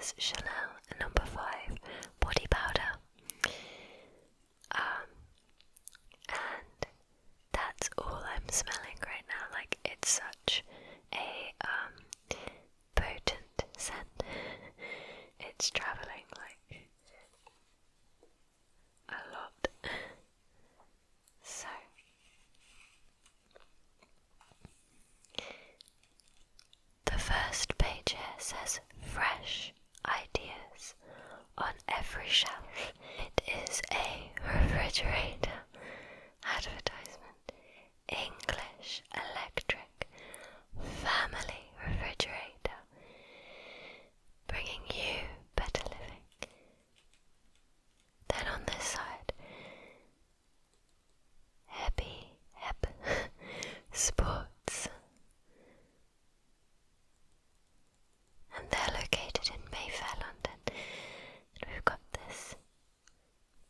is Chanel number 5 body powder. And that's all I'm smelling right now. Like, it's such a potent scent. It's travelling like a lot. So the first page here says fresh ideas on every shelf. It is a refrigerator advertisement. English electric family refrigerator, bringing you better living. Then on this side, Happy Hep Sports, and they're located in Mayfair, London. And we've got this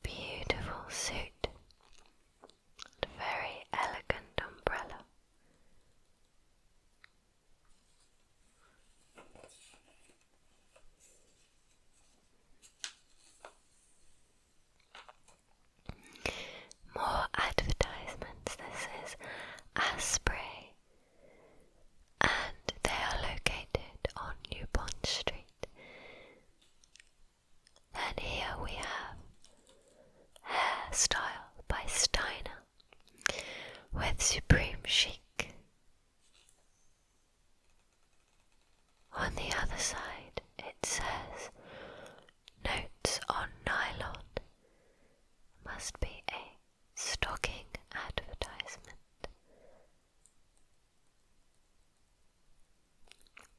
beautiful suit, and a very elegant umbrella. More advertisements. This is Asprey, and they are located on New Bond Street. Then here we have Hairstyle by Steiner with Supreme Chic. On the other side it says Notes on Nylon. Must be a stocking advertisement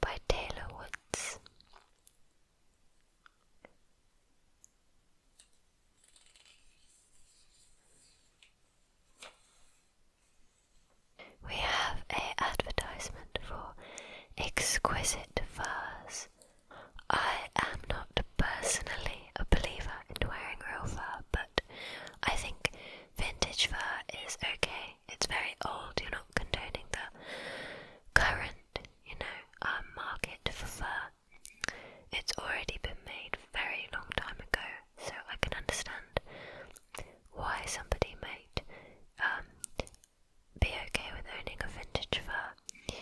by Taylor Woods. We have a advertisement for exquisite furs. I am not personally a believer in wearing real fur, but I think vintage fur is okay. It's very old. You're not condoning the current, market for fur. It's already been made a very long time ago, so I can understand why somebody might be okay with owning a vintage fur.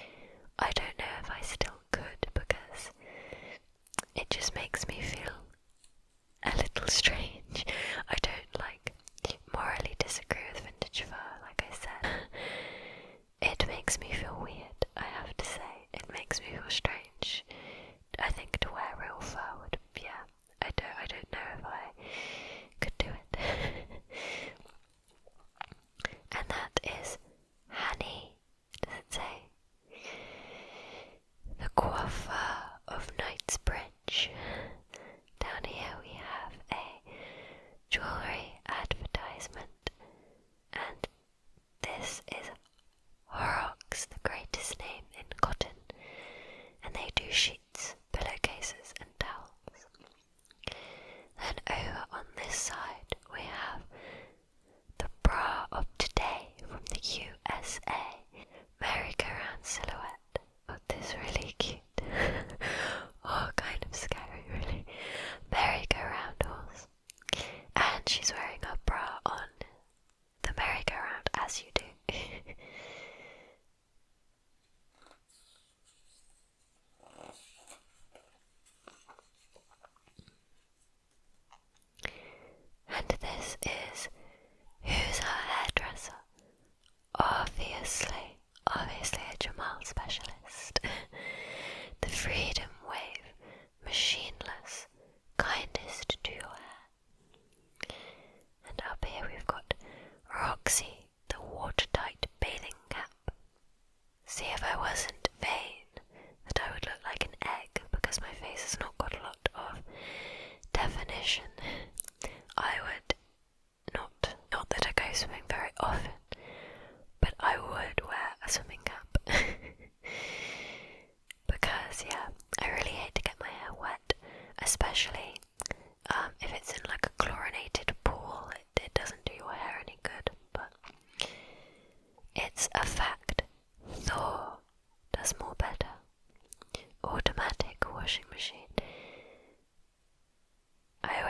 I don't know if I still could, because it just makes me feel a little strange. I don't morally disagree with vintage fur, like I said. It makes me feel weird, I have to say. It makes me feel strange. I think to wear real fur would, I don't know if I could do it. And that is Hanny, does it say? The coiffeur of Knightsbridge.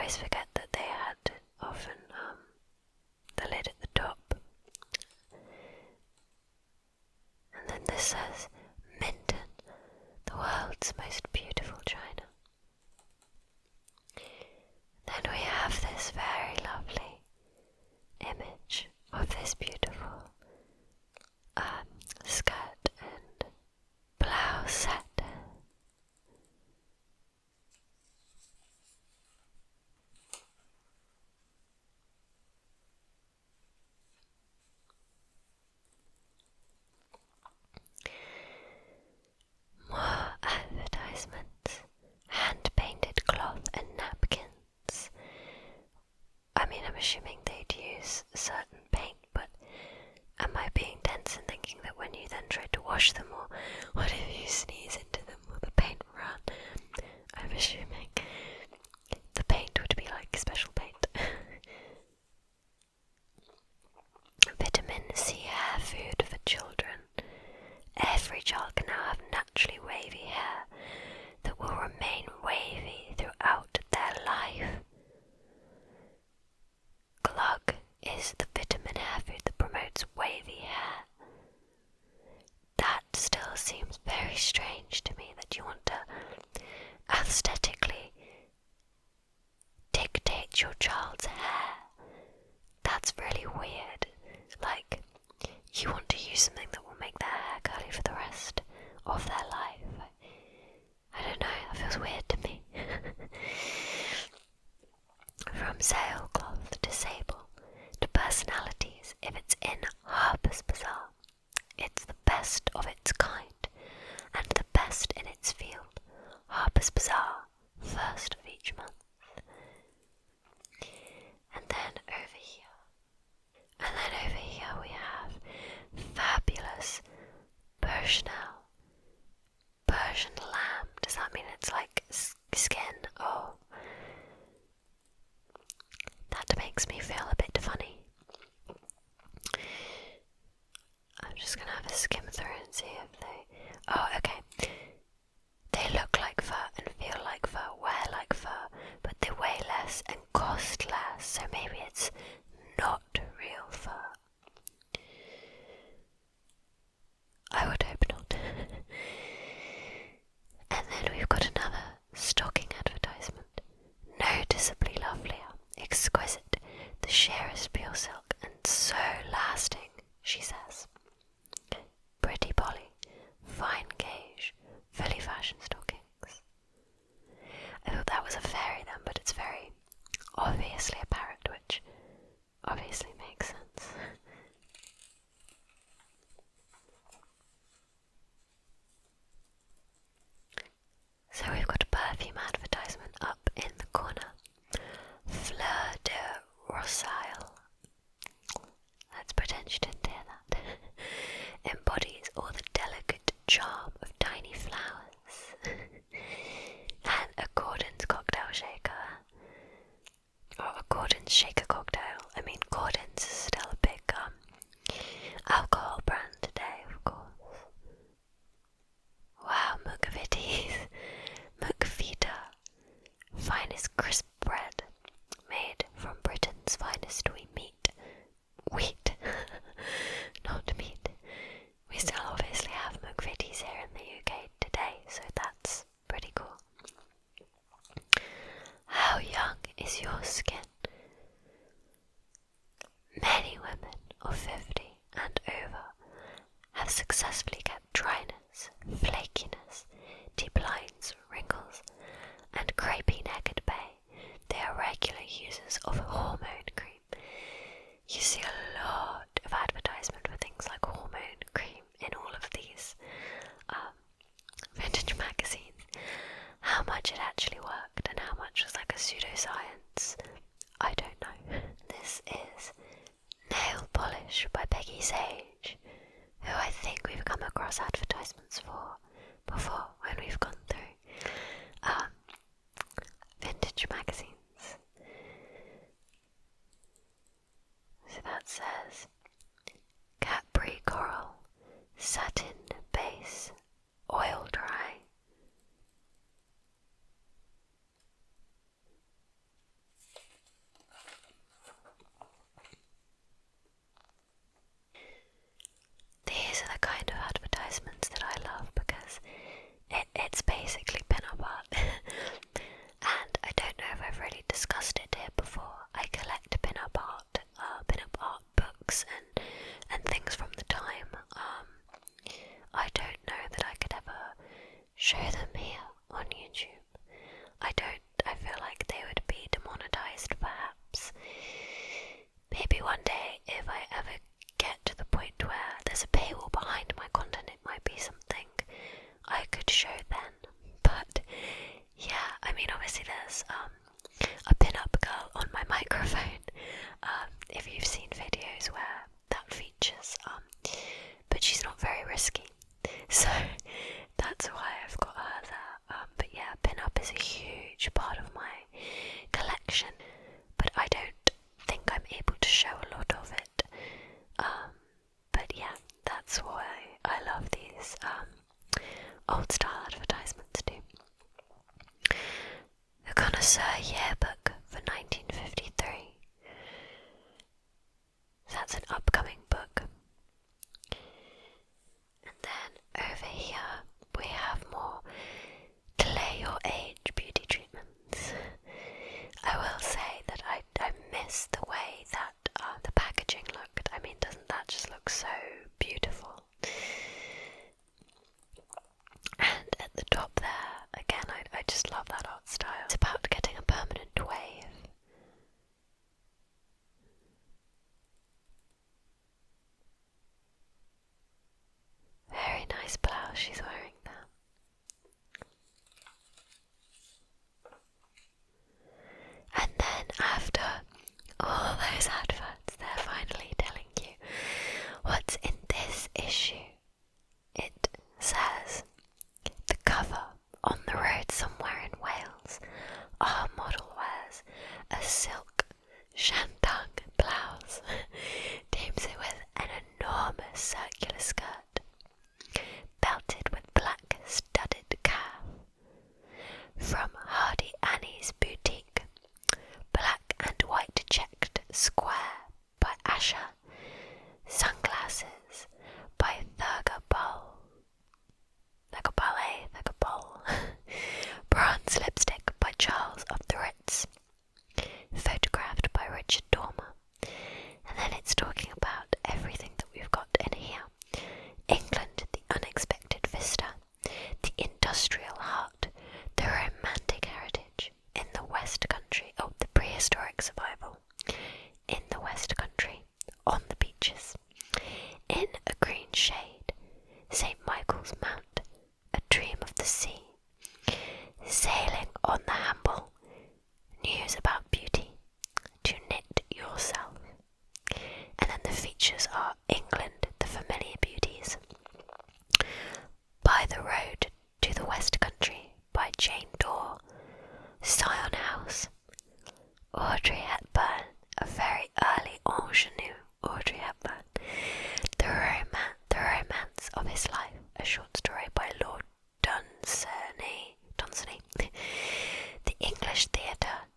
always forget that they had often the lid at the top. And then this says Minton, the world's most beautiful china. Then we have this very lovely image of this beautiful skirt and blouse set. More advertisements, hand-painted cloth and napkins. I mean, I'm assuming they'd use certain paint, but am I being dense and thinking that when you then try to wash them, or what if you sneeze into them, will the paint run? I'm assuming the paint would be like special paint. Vitamin C hair food for children. Every child can now have naturally wavy hair that will remain wavy throughout their life. Glug is the vitamin hair food that promotes wavy hair. That still seems very strange to me, that you want to aesthetically dictate your child's hair. That's really weird. Like, you want to use something that will make their hair curly for the rest of their life. I don't know, that feels weird to me. From sailcloth to sable to personalities, if it's in Harpers Bazaar, it's the best of its kind and the best in its field. Harpers Bazaar, first of each month. And then over here we have fabulous Persian lamb. Does that mean it's like skin? Oh, that makes me feel a bit funny. I'm just gonna have a skim through and see if they... Oh, okay. They look like fur and feel like fur, wear like fur, but they weigh less and cost less, so maybe it's not real fur. I would hope not. And then we've got another stocking advertisement. Noticeably lovelier, exquisite, the sheerest pure silk, and so lasting, she says. Pretty Polly, fine gauge, fully fashioned stockings. I thought that was a fairy then, but it's very obviously a parrot, which obviously makes sense. So we've got a perfume advertisement up in the corner. Fleur de Rosaille. Let's pretend you didn't hear that. Embodies all the delicate charm of tiny flowers. And a Gordon's cocktail shaker. Or a Gordon's shaker cocktail. I mean, Gordon's is still a big alcohol brand today, of course. Wow, Mugavitties. Mugvita. Finest crisp bread. Made from Britain's finest wheat. Not meat. We still obviously have Mugvitties here in the UK today, so that's pretty cool. How young is your skin? Many women of 50 and over have successfully kept dryness, flakiness, deep lines, wrinkles, and crepey neck at bay. They are regular users of hormone cream. You see a lot of advertisement for things like hormone cream in all of these vintage magazines. How much it actually worked and how much was like a pseudoscience, Vassar Yearbook for 1953. So that's an upcoming book. And then over here we have more Delay Your Age beauty treatments. I will say that I miss the way that the packaging looked. I mean, doesn't that just look so beautiful? And at the top there, again, I just love that art style. It's about getting a permanent wave. Very nice blouse she's wearing there. And then after all those adverts, they're finally telling you what's in this issue. It says, the cover on the road somewhere in Wales, our model wears a silk shandong blouse, teams it with an enormous circular skirt, belted with black studded calf. From Hardy Annie's boutique, black and white checked square by Asher, sunglasses by Thurga Bowl, bronze lipstick by Charles of the Ritz, photographed by Richard Dormer. And then it's talking about everything that we've got in here. England, the unexpected vista, the industrial heart, the romantic heritage in the West Country, the prehistoric survival in the West Country, on the beaches, in a green shade, St. Michael's Mount, a dream of the sea, sailing on the Hamble, news about beauty, to knit yourself. And then the features are England, the familiar beauties, By the Road to the West Country by Jane Dore, Scion House, Audrey Hepburn, a very early ingenue Audrey Hepburn, the Romance of His Life, a short story by Lord Dunsany, the English Theatre,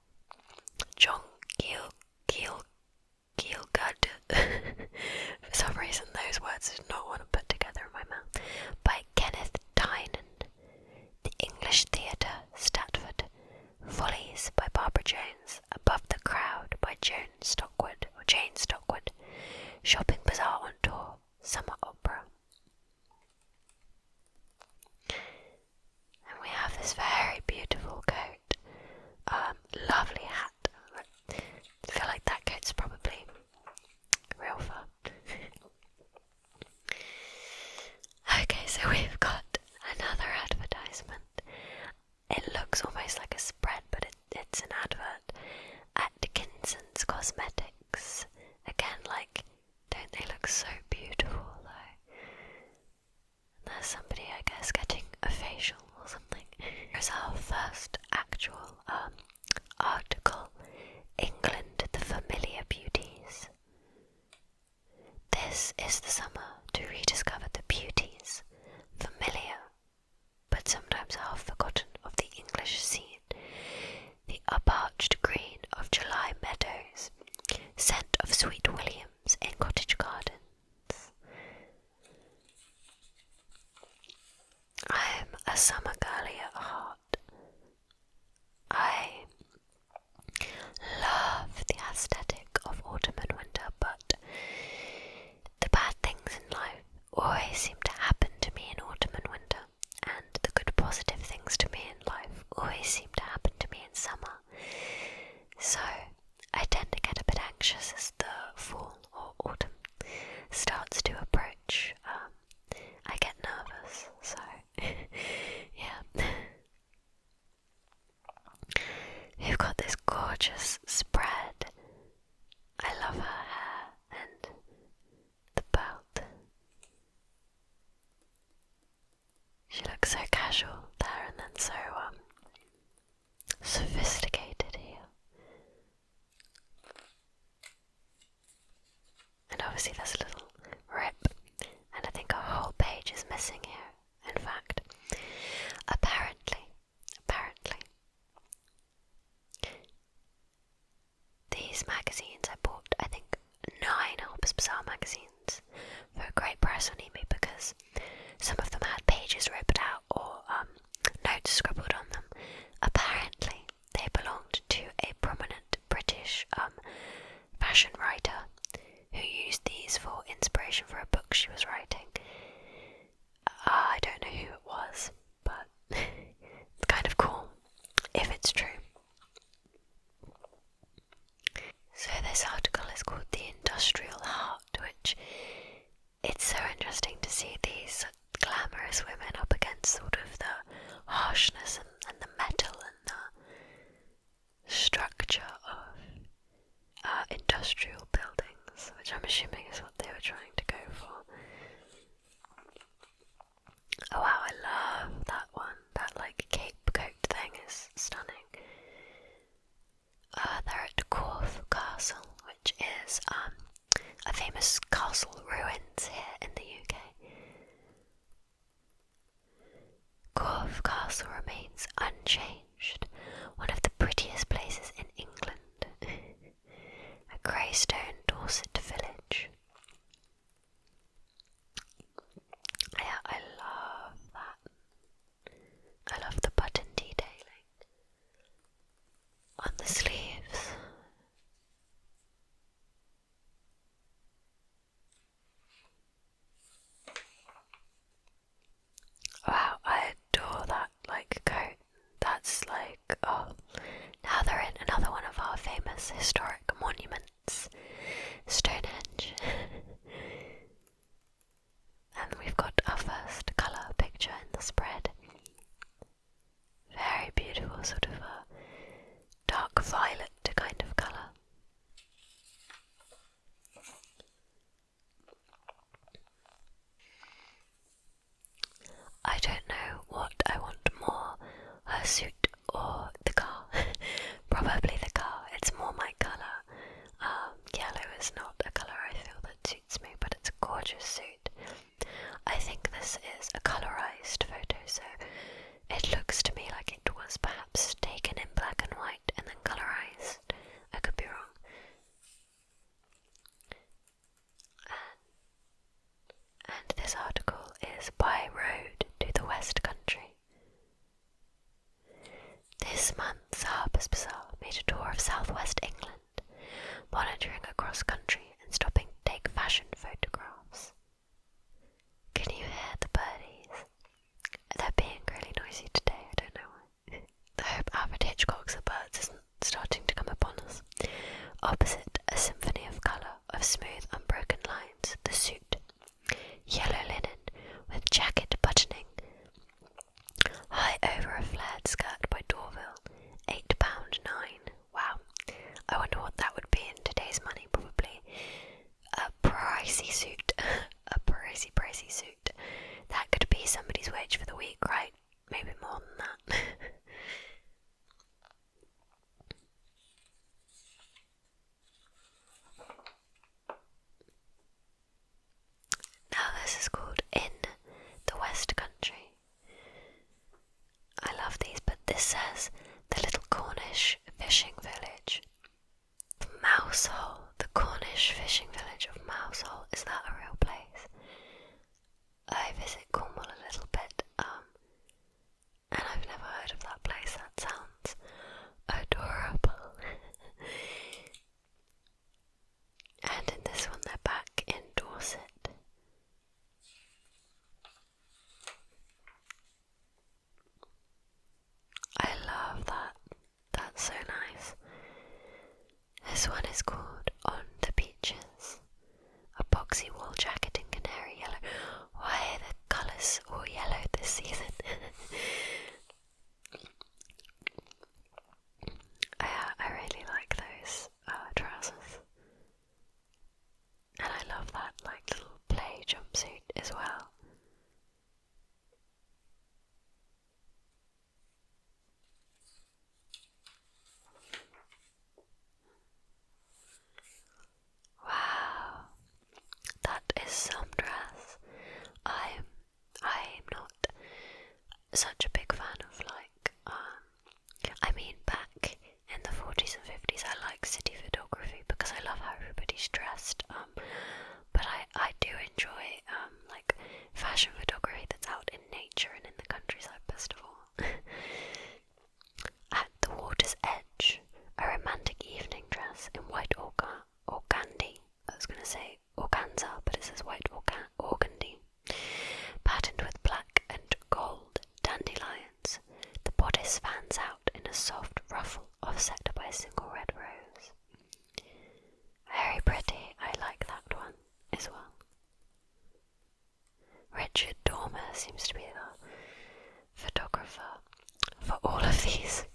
John Gielgud. For some reason those words did not want to put together in my mouth. By Kenneth Tynan, the English Theatre, Stratford, Follies by Barbara Jones, Above the Crowd by Jane Stockwood, Shopping Bazaar on Tour, Summer Opera. And we have this very beautiful coat, lovely hat. I feel like that coat's probably real fur. Okay, so we've got another advertisement. It looks almost like a spread, but it's an advert. Atkinson's Cosmetics. Again, don't they look so beautiful though? There's somebody, I guess, getting a facial or something. Here's our first actual article. England, the familiar beauties. This is the summer to rediscover the beauties, familiar, but sometimes half forgotten, of the English scene. The up-arched green of July meadows, scent of sweet williams in cottage gardens. I'm a summer girly at heart. I love the aesthetic of autumn and winter, but the bad things in life always seem to happen to me in autumn and winter, and the good positive things to me in life always seem to happen to me in summer. So I tend to get a bit anxious as the fall or autumn starts to approach. I get nervous, so yeah. We've got this gorgeous spread. I love her hair and the belt. She looks so casual there and then so sophisticated here. And obviously there's a little rip, and I think a whole page is missing here. In fact, apparently, Russian writer who used these for inspiration for a book she was writing. I don't know who it was, but it's kind of cool if it's true. So this article is called The Industrial Heart, which it's so interesting to see these glamorous women up against sort of the harshness and the metal and the structure of industrial buildings, which I'm assuming is what they were trying to go for. Oh wow, I love that one. That like cape coat thing is stunning. They're at Corfe Castle, which is a famous castle ruins here in the UK. Corfe Castle remains unchanged, one of the prettiest places in England. A grey stone Dorset village. Yeah, I love that. I love the button detailing on the sleeves. Wow, I adore that like coat. That's like, oh, now they're in another one of our famous historic monuments, Stonehenge. And we've got our first colour picture in the spread. Very beautiful, sort of a dark violet kind of colour. I don't know what I want more, her suit or the car. Probably the car, it's more my colour. Yellow is not a colour I feel that suits me, but it's a gorgeous suit. I think this is a colourised photo, so it looks to me like it was perhaps taken in black and white and then colourised. I could be wrong. And this article is By Road to the West Country. This month's Harpers Bazaar made a tour of southwest England, monitoring across country and stopping to take fashion photographs. Can you hear the birdies? They're being really noisy today, I don't know why. I hope Alfred Hitchcock's The Birds isn't starting to come upon us. Opposite, a symphony of colour, of smooth, unbroken lines, the suit. Yellow linen, with jacket buttoning, high over a flared skirt by Dorville, £8.9. Wow, I wonder what that would be in today's money. Probably a pricey suit, a pricey suit. That could be somebody's wage for the week, right? Maybe more than that. Now this is called In the West Country. I love these, but this says the little Cornish fishing village. Mousehole, the Cornish fishing village of Mousehole. Is that a real place? I visit Cornwall a little bit, and I've never heard of that place. That sounds adorable. And in this one, they're back in Dorset. I love that. That's so nice. This one is called On the Beaches. A boxy wool jacket in canary yellow. Why are the colours all yellow this season? I really like those trousers. And I love that like little play jumpsuit as well. Wow, that is some dress. I seems to be the photographer for all of these.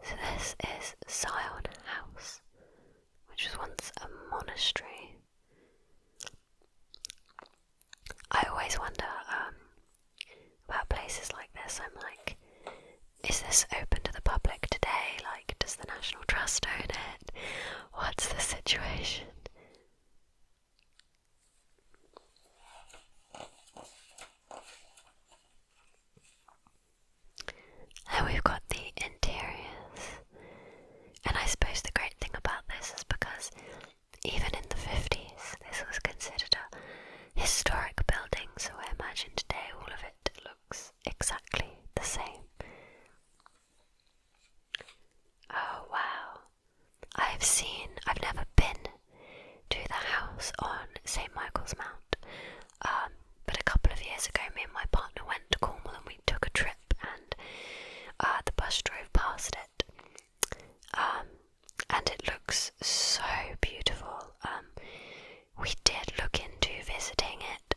So this is Zion House, which was once a monastery. I always wonder about places like this. I'm like, is this open to the public today? Like, does the National Trust own it? What's the situation? Then we've got the interiors. And I suppose the great thing about this is because even in the 50s, this was considered a historic building, so I imagine today all of it looks exactly the same. Oh wow, I've never been to the house on St. Michael's Mount, but a couple of years ago me and my partner went to Cornwall and we took a trip, and the bus drove past it, and it looks so beautiful. We did look into visiting it,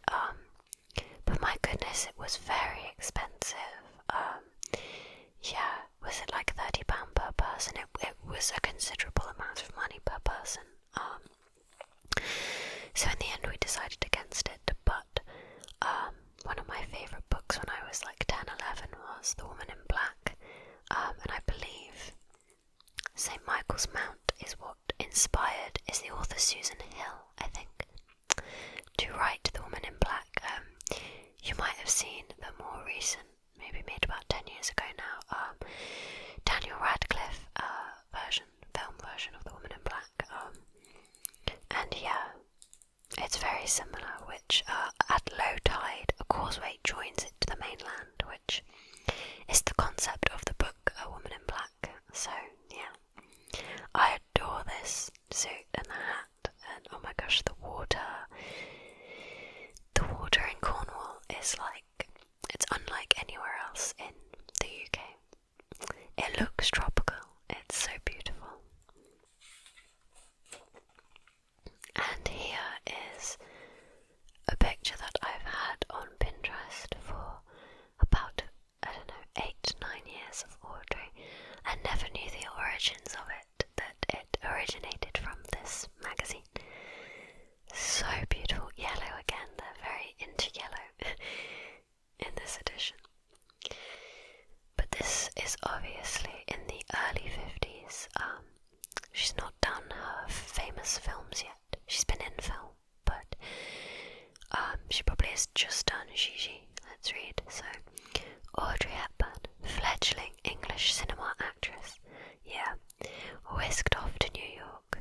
but my goodness, it was very expensive. Yeah, was it like £30 per person? It was a considerable amount of money per person. So in the end we decided against it, but one of my favourite books when I was like 10, 11 was The Woman in Black, and I believe St. Michael's Mount is what inspired, is the author Susan Hill, I think, to write The Woman in Black. You might have seen the more recent, maybe made about 10 years ago now, Daniel Radcliffe film version of The Woman in Black, and yeah, it's very similar, which at low tide a causeway joins it to the mainland, which is the concept of the book A Woman in Black. So yeah, I adore this suit and the hat, and oh my gosh, the water in Cornwall is like, it's unlike anywhere else in the UK. It looks tropical, it's so beautiful. And here is a picture that I've had on Pinterest for about, 8-9 years of ordering, and never knew the origins of it, that it originated from this magazine. So beautiful. Yellow again, they're very into yellow in this edition. But this is obviously in the early 50s. She's not done her famous films yet. She's been in film, but she probably has just done Gigi. Let's read. So, Audrey Hepburn, fledgling English cinema actress, whisked off to New York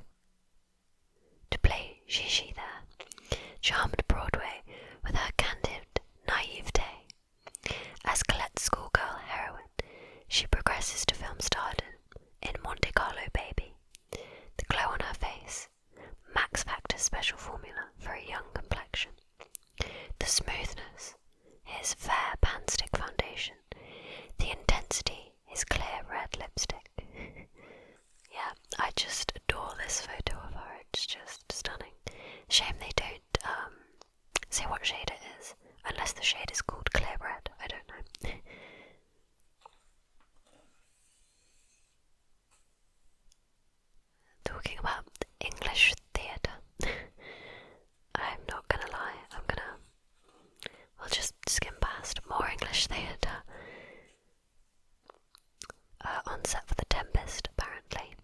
to play Gigi there, charmed Broadway with her candid naivete. As Colette's schoolgirl heroine, she progresses to film stardom in Monte Carlo Baby. The glow on her face, Max Factor's special formula for a young complexion. The smoothness, his fair pan-stick foundation. The intensity, his clear red lipstick. Yeah, I just adore this photo of her. It's just stunning. Shame they don't say what shade it is, unless the shade is called clear red. I don't know. Talking about English theatre, I'm not gonna lie, we'll just skim past more English theatre. On set for The Tempest, apparently.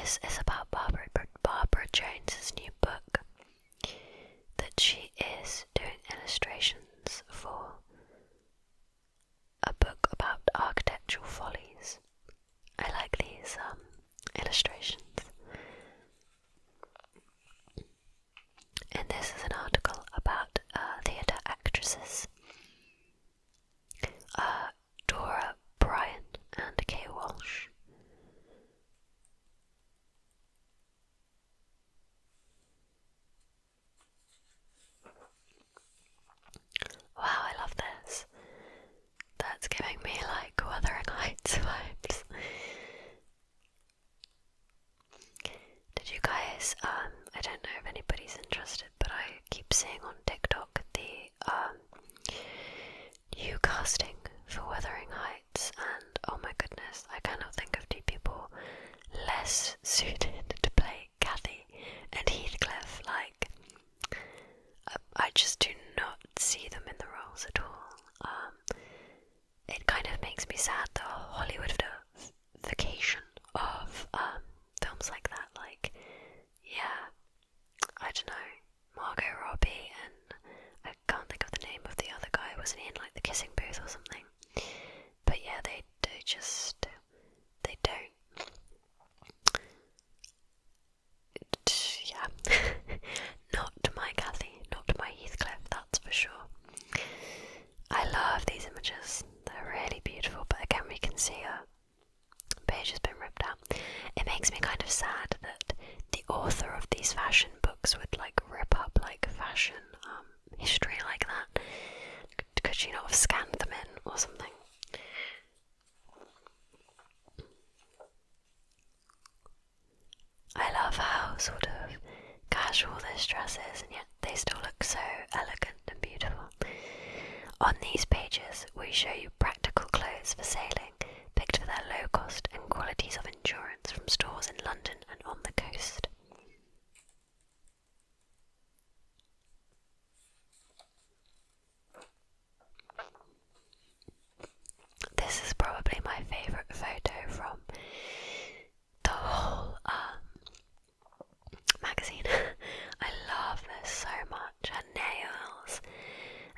This is about Barbara Jones's new book that she is doing illustrations for, a book about architectural follies. I like these illustrations. And this is an article about theatre actresses. Dora Bryan and Kay Walsh. Wow, I love this. That's giving me like these, I don't know if anybody's interested, but I keep seeing on TikTok the new casting for Wuthering Heights, and oh my goodness, I cannot think of two people less suited to play Kathy and Heathcliff. Like, I just do not see them in the roles at all. It kind of makes me sad, the Hollywoodification of films like that. Like, yeah, I don't know, Margot Robbie and I can't think of the name of the other guy. Wasn't he in like The Kissing Booth or something? But yeah, they don't. Yeah, not my Kathy, not my Heathcliff, that's for sure. I love these images, they're really beautiful, but again we can see a page has been ripped out. It makes me kind of sad that the author of these fashion books would like rip up like fashion history like that. Could she not have scanned them in or something? I love how sort of casual this dress is, and yet they still look so elegant and beautiful. On these pages, we show you practical clothes for sailing, picked for their low cost and qualities of endurance from stores in London and on the coast. This is probably my favourite photo from the whole magazine. I love this so much. Her nails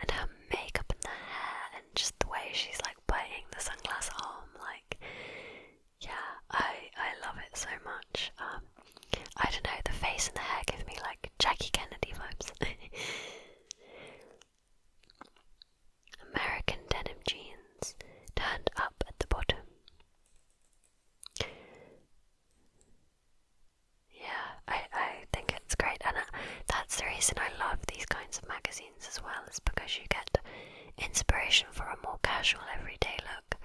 and her makeup and the hair and just the way she's like biting the sunglass arm. Like, yeah, I love it so much. I don't know, the face and the hair give me like Jackie Kennedy vibes. American denim jeans turned up at the bottom. Yeah, I think it's great, and that's the reason I love these kinds of magazines as well, is because you get inspiration for a more casual everyday look.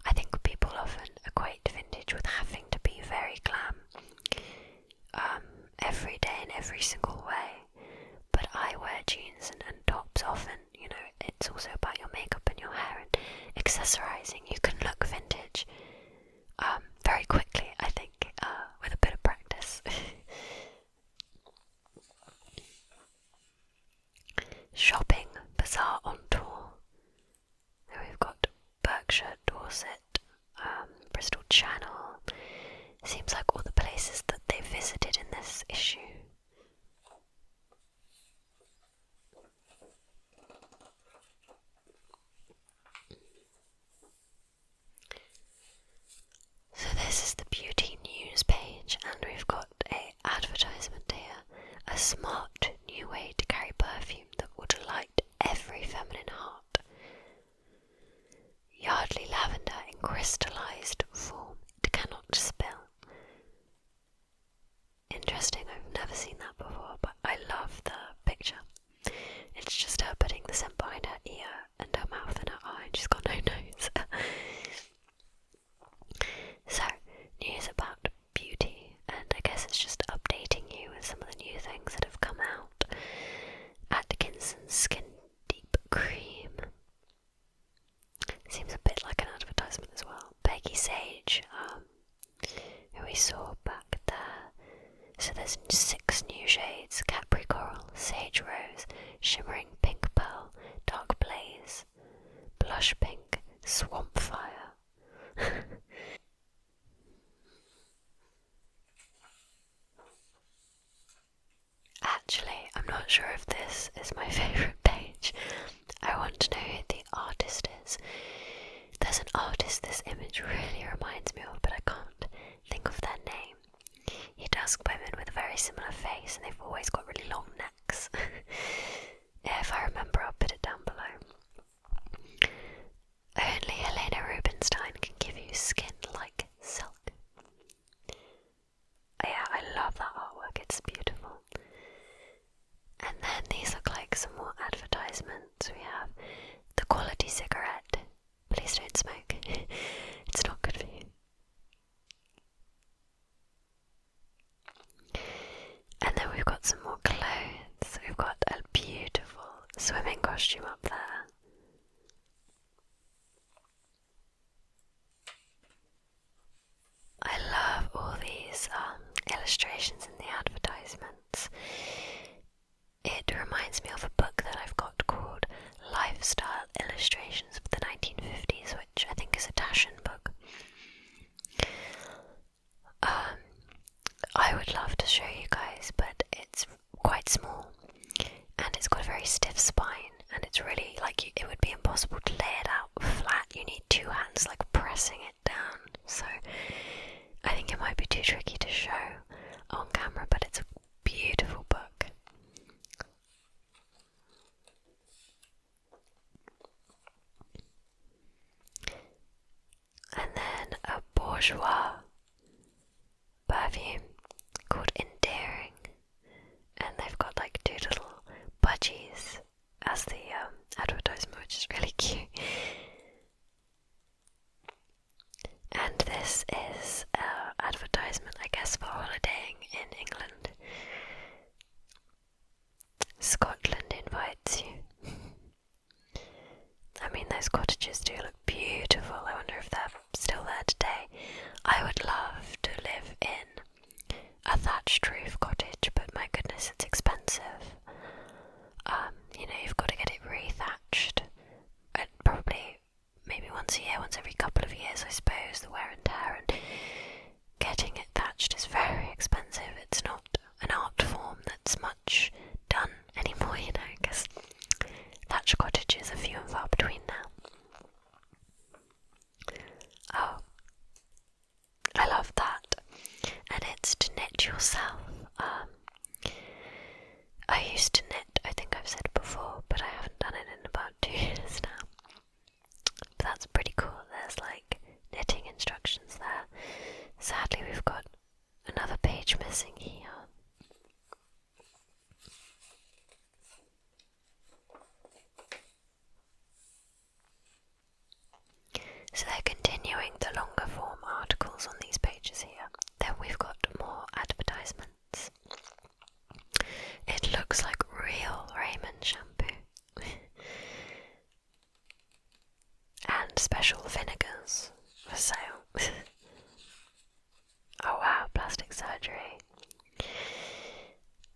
I think people often equate vintage with having to be very glam every day in every single way, but I wear jeans and tops often. You know, it's also about your makeup and your hair and accessorizing. You can look vintage very quickly, I think, with a bit of practice. Shopping Bazaar on tour. Then we've got Berkshire, Dorset, Bristol Channel. Seems like all the places that they visited in this issue. So this is the beauty news page, and we've got a advertisement here. A smart new way to carry perfume that will delight every feminine heart. Yardley lavender in crystallized form. It cannot spill. Interesting, I've never seen that before, but I love the picture. It's just her putting the scent behind her ear and her mouth and her eye, and she's got no nose. So, news about beauty, and I guess it's just updating you with some of the new things that have come out. Atkinson's Skin Deep Cream. Seems a bit like an advertisement as well. Peggy Sage, who we saw back there. So there's 6 new shades: Capri Coral, Sage Rose, Shimmering Pink Pearl, Dark Blaze, Blush Pink, Swamp Fire. Actually, I'm not sure if this is my favourite page. I want to know who the artist is. There's an artist this image really reminds me of, but I can't think of their name. He does women with a very similar face, and they've always got really long necks. If I remember, I'll put it down below. Only Helena Rubinstein can give you skin like silk. Yeah, I love that artwork, it's beautiful. And then these look like some more advertisements. We have the quality cigarette. Please don't smoke. It's not good for you. some more clothes. We've got a beautiful swimming costume up there. I love all these illustrations in the advertisements. It reminds me of a book that I've got called Lifestyle Illustrations for the 1950s, which I think is a Taschen book. I would love to show you guys, but it's quite small and it's got a very stiff spine, and it's really like it would be impossible to lay it out flat. You need two hands like pressing it down, so I think it might be too tricky to show on camera, but it's a beautiful book. And then a bourgeois perfume called Endearing, and they've got like two little budgies as the advertisement, which is really cute. And this is an advertisement, I guess, for holidaying in England. Scotland invites you. I mean, those cottages do look beautiful. I wonder if they're still there today. I would love to live in a thatched roof cottage, but my goodness, it's expensive. You've got to get it re-thatched. Probably maybe once a year, once every couple of years, I suppose, the wear and tear, and getting it thatched is very expensive. It's not an art form that's much done anymore, because thatched cottages are few and far between now. Oh, I love that. And it's to knit yourself. I used to knit, I think I've said before, but I haven't done it in about 2 years now. But that's pretty cool. There's like knitting instructions there. Sadly, we've got another page missing here. So they're continuing the longer form articles on these pages here. Then we've got more advertisements. It looks like real Raymond shampoo. And special vinegars for sale. Oh wow, plastic surgery.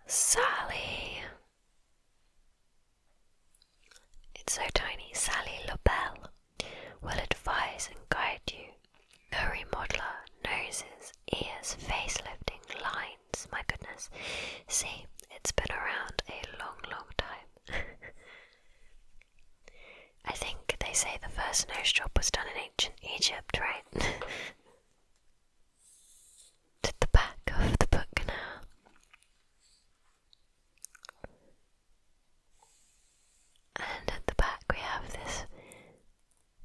Sally. It's so tiny. Sally LaBelle will advise and guide you. A remodeler, noses, ears, facelifting, lines. My goodness. See, it's been around a long, long time. I think they say the first nose job was done in ancient Egypt, right? To the back of the book now. And at the back we have this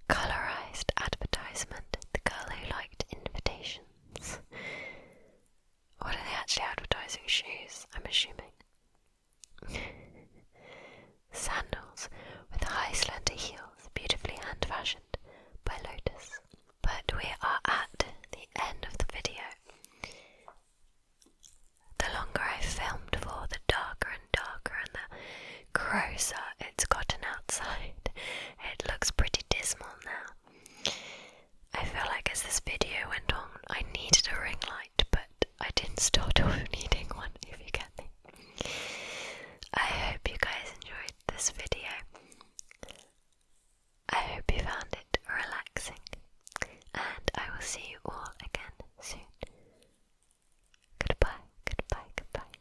colorized advertisement. The girl who liked invitations. What are they actually advertising? Shoes, I'm assuming. Sandals with high slender heels, beautifully hand fashioned by Lotus. But we are at the end of the video. The longer I filmed for, the darker and darker and the grosser